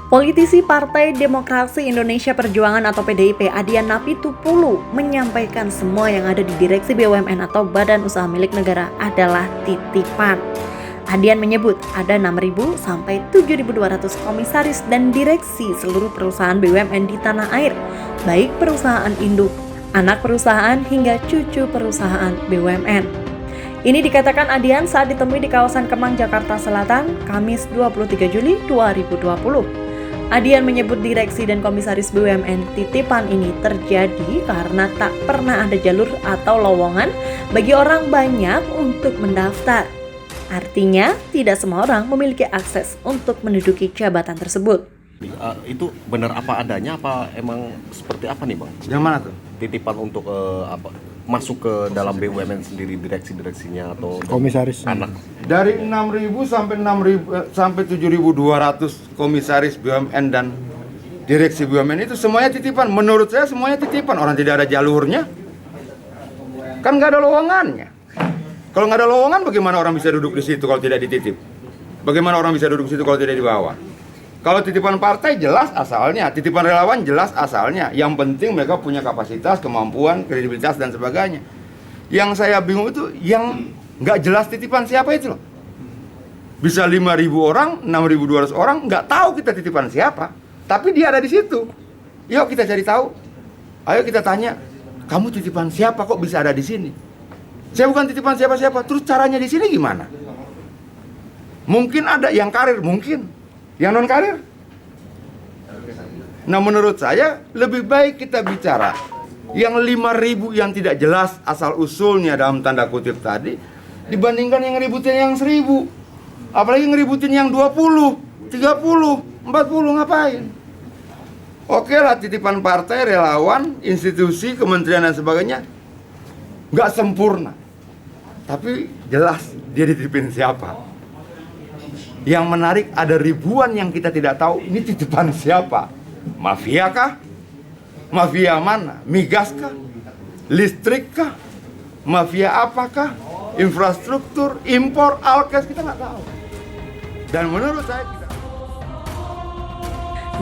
Politisi Partai Demokrasi Indonesia Perjuangan atau PDIP Adian Napitupulu menyampaikan semua yang ada di Direksi BUMN atau Badan Usaha Milik Negara adalah titipan. Adian menyebut ada 6.000 sampai 7.200 komisaris dan direksi seluruh perusahaan BUMN di tanah air, baik perusahaan induk, anak perusahaan hingga cucu perusahaan BUMN. Ini dikatakan Adian saat ditemui di kawasan Kemang, Jakarta Selatan, Kamis 23 Juli 2020. Adian menyebut direksi dan komisaris BUMN titipan ini terjadi karena tak pernah ada jalur atau lowongan bagi orang banyak untuk mendaftar. Artinya, tidak semua orang memiliki akses untuk menduduki jabatan tersebut. Itu benar apa adanya, apa emang seperti apa nih Bang? Yang mana tuh? Titipan untuk masuk ke dalam BUMN sendiri, direksi-direksinya atau komisaris anak? Dari 6.000 sampai 7.200 komisaris BUMN dan direksi BUMN itu semuanya titipan. Menurut saya semuanya titipan. Orang tidak ada jalurnya, kan nggak ada lowongannya. Kalau nggak ada lowongan, bagaimana orang bisa duduk di situ kalau tidak dititip? Bagaimana orang bisa duduk di situ kalau tidak dibawa? Kalau titipan partai jelas asalnya, titipan relawan jelas asalnya. Yang penting mereka punya kapasitas, kemampuan, kredibilitas dan sebagainya. Yang saya bingung itu yang nggak jelas titipan siapa itu loh. Bisa 5.000 orang, 6.200 orang nggak tahu kita titipan siapa, tapi dia ada di situ. Yuk kita cari tahu. Ayo kita tanya, kamu titipan siapa kok bisa ada di sini? Saya bukan titipan siapa-siapa. Terus caranya di sini gimana? Mungkin ada yang karir, mungkin. Yang non karir. Nah menurut saya lebih baik kita bicara yang 5.000 yang tidak jelas asal usulnya dalam tanda kutip tadi dibandingkan yang ngeributin yang 1.000. Apalagi ngeributin yang 20, 30, 40 ngapain? Oke lah, titipan partai, relawan, institusi, kementerian dan sebagainya nggak sempurna, tapi jelas dia dititipin siapa. Yang menarik ada ribuan yang kita tidak tahu ini titipan siapa. Mafia kah? Mafia mana? Migas kah? Listrik kah? Mafia apakah? Infrastruktur, impor, alkes, kita nggak tahu. Dan menurut saya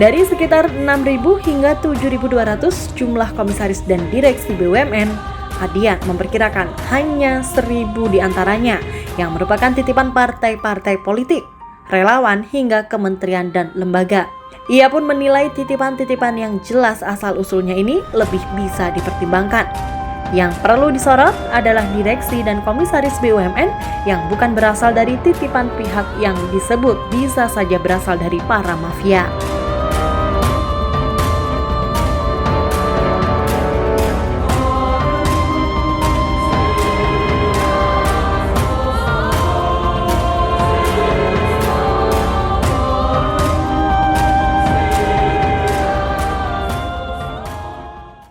Dari sekitar 6.000 hingga 7.200 jumlah komisaris dan direksi BUMN, Adian memperkirakan hanya 1.000 diantaranya yang merupakan titipan partai-partai politik, relawan hingga kementerian dan lembaga. Ia pun menilai titipan-titipan yang jelas asal-usulnya ini lebih bisa dipertimbangkan. Yang perlu disorot adalah direksi dan komisaris BUMN yang bukan berasal dari titipan pihak yang disebut bisa saja berasal dari para mafia.